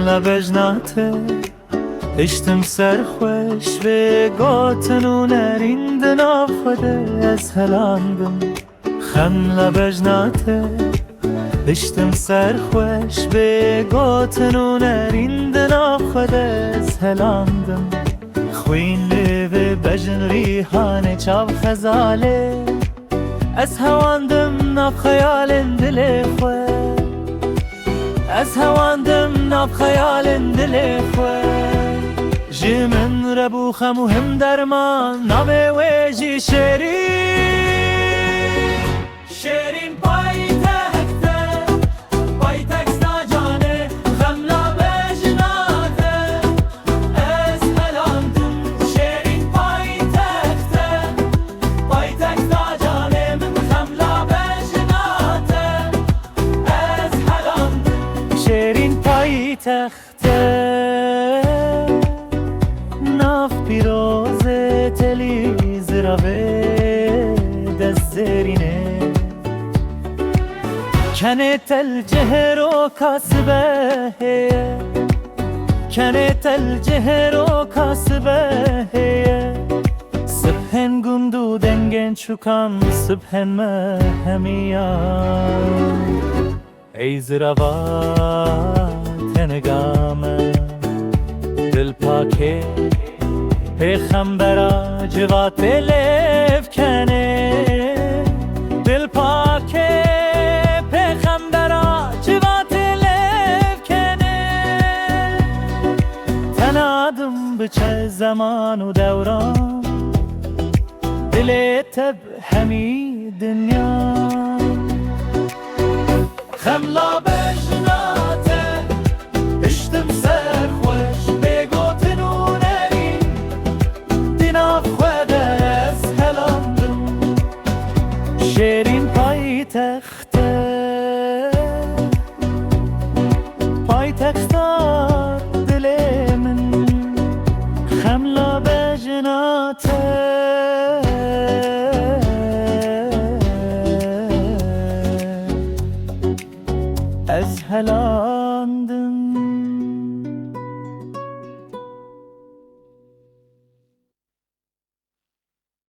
لبجناته اشتم سرخوش و گاتن و نریند نافده از هلاندم خم لبجناته اشتم سرخوش و گاتن و نریند نافده از هلاندم خوین لیوه بجن ریحان چاو خزاله از هواندم ناب خیال دل خواه از هواندم ناب خیال دل خواه جی من ربو خمو هم درمان نام ویجی شیرین پای تخته پای تکس ناجانه خملا بجناته از هلاندم شیرین پای تخته پای تکس ناجانه من خملا بجناته از هلاندم شیرین پای تخته ناف پیروز تلیز روه دست زرینه كانت الجهر كاسبه كانت الجهر كاسبه صبحن قندو دنگن شكان صبحن ما هميان ای زراوات نگامه دل پاکه پیغمبرا جوات لف کنه دل پاکه پیغمبرا جوات لف کنه تنادم بچه زمان و دوران دل تب همی دنیا خملا بجناته اشتم سرخوش بگوتن و نرین دینا خود از هلاندم شیرین پای تخته پای تختار دل من خملا بجناته از هلاندم